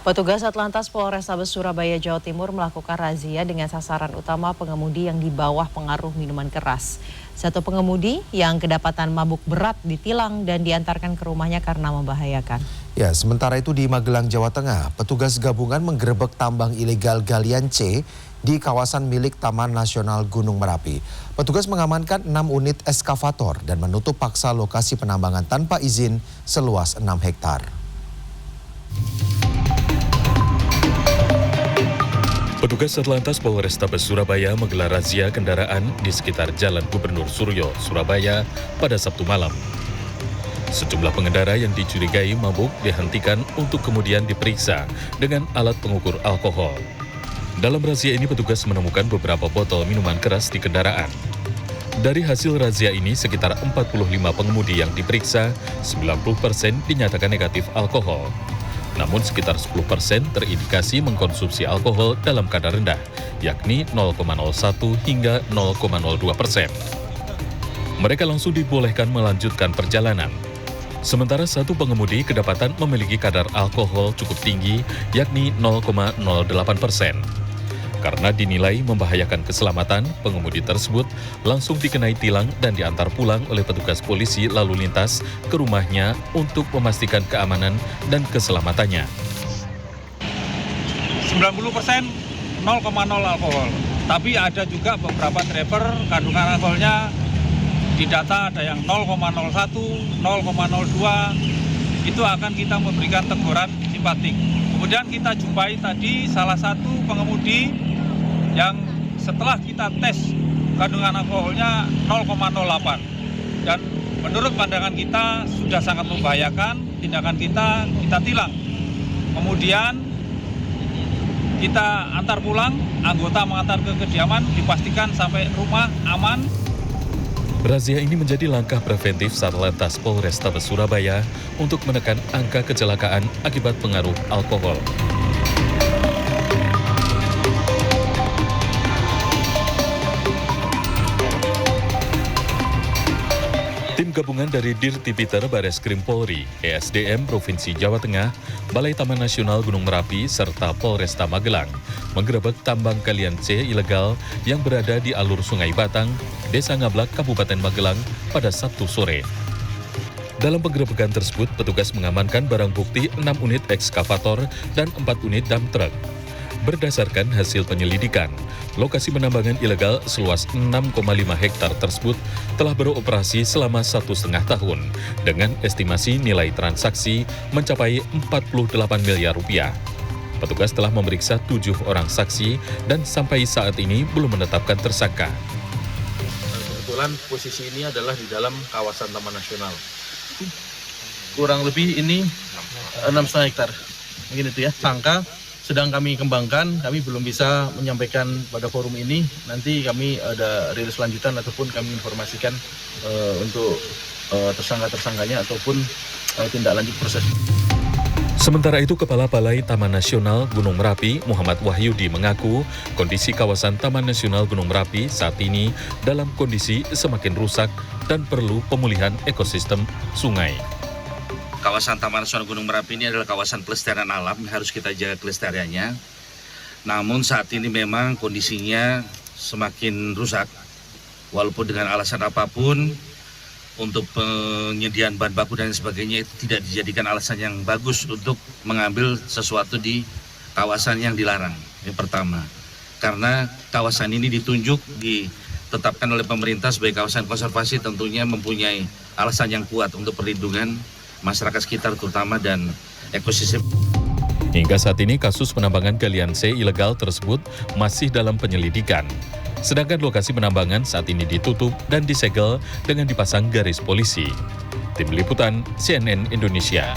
Petugas Atlantas Polrestabes Surabaya, Jawa Timur melakukan razia dengan sasaran utama pengemudi yang di bawah pengaruh minuman keras. Satu pengemudi yang kedapatan mabuk berat ditilang dan diantarkan ke rumahnya karena membahayakan. Ya, sementara itu di Magelang, Jawa Tengah, petugas gabungan menggerebek tambang ilegal galian C di kawasan milik Taman Nasional Gunung Merapi. Petugas mengamankan 6 unit eskavator dan menutup paksa lokasi penambangan tanpa izin seluas 6 hektar. Petugas Atlantas Polrestabes Surabaya menggelar razia kendaraan di sekitar Jalan Gubernur Suryo, Surabaya pada Sabtu malam. Sejumlah pengendara yang dicurigai mabuk dihentikan untuk kemudian diperiksa dengan alat pengukur alkohol. Dalam razia ini petugas menemukan beberapa botol minuman keras di kendaraan. Dari hasil razia ini sekitar 45 pengemudi yang diperiksa, 90% dinyatakan negatif alkohol. Namun sekitar 10% terindikasi mengkonsumsi alkohol dalam kadar rendah, yakni 0,01 hingga 0,02%. Mereka langsung dibolehkan melanjutkan perjalanan. Sementara satu pengemudi kedapatan memiliki kadar alkohol cukup tinggi, yakni 0,08%. Karena dinilai membahayakan keselamatan, pengemudi tersebut langsung dikenai tilang dan diantar pulang oleh petugas polisi lalu lintas ke rumahnya untuk memastikan keamanan dan keselamatannya. 90% 0,0 alkohol. Tapi ada juga beberapa driver kandungan alkoholnya di data ada yang 0,01, 0,02. Itu akan kita memberikan teguran simpatik. Kemudian kita jumpai tadi salah satu pengemudi yang setelah kita tes kandungan alkoholnya 0,08 dan menurut pandangan kita sudah sangat membahayakan, tindakan kita tilang. Kemudian kita antar pulang, anggota mengantar ke kediaman, dipastikan sampai rumah aman. Razia ini menjadi langkah preventif Satlantas Polrestabes Surabaya untuk menekan angka kecelakaan akibat pengaruh alkohol. Tim gabungan dari Dirtipiter Bareskrim Polri, ESDM Provinsi Jawa Tengah, Balai Taman Nasional Gunung Merapi, serta Polresta Magelang menggerebek tambang galian C ilegal yang berada di alur Sungai Batang, Desa Ngablak, Kabupaten Magelang pada Sabtu sore. Dalam penggerebekan tersebut, petugas mengamankan barang bukti 6 unit ekskavator dan 4 unit dump truck. Berdasarkan hasil penyelidikan, lokasi penambangan ilegal seluas 6,5 hektar tersebut telah beroperasi selama 1,5 tahun dengan estimasi nilai transaksi mencapai 48 miliar rupiah. Petugas telah memeriksa 7 orang saksi dan sampai saat ini belum menetapkan tersangka. Kebetulan posisi ini adalah di dalam kawasan Taman Nasional. Kurang lebih ini 6,5 hektar. Mungkin itu ya. Sangka sedang kami kembangkan, kami belum bisa menyampaikan pada forum ini. Nanti kami ada rilis lanjutan ataupun kami informasikan untuk tersangka-tersangkanya ataupun tindak lanjut proses. Sementara itu, Kepala Balai Taman Nasional Gunung Merapi, Muhammad Wahyudi mengaku kondisi kawasan Taman Nasional Gunung Merapi saat ini dalam kondisi semakin rusak dan perlu pemulihan ekosistem sungai. Kawasan Taman Nasional Gunung Merapi ini adalah kawasan pelestarian alam, harus kita jaga kelestariannya. Namun saat ini memang kondisinya semakin rusak, walaupun dengan alasan apapun, untuk penyediaan bahan baku dan sebagainya itu tidak dijadikan alasan yang bagus untuk mengambil sesuatu di kawasan yang dilarang. Yang pertama, karena kawasan ini ditetapkan oleh pemerintah sebagai kawasan konservasi, tentunya mempunyai alasan yang kuat untuk perlindungan masyarakat sekitar terutama dan ekosistem. Hingga saat ini kasus penambangan galian C ilegal tersebut masih dalam penyelidikan. Sedangkan lokasi penambangan saat ini ditutup dan disegel dengan dipasang garis polisi. Tim Liputan CNN Indonesia.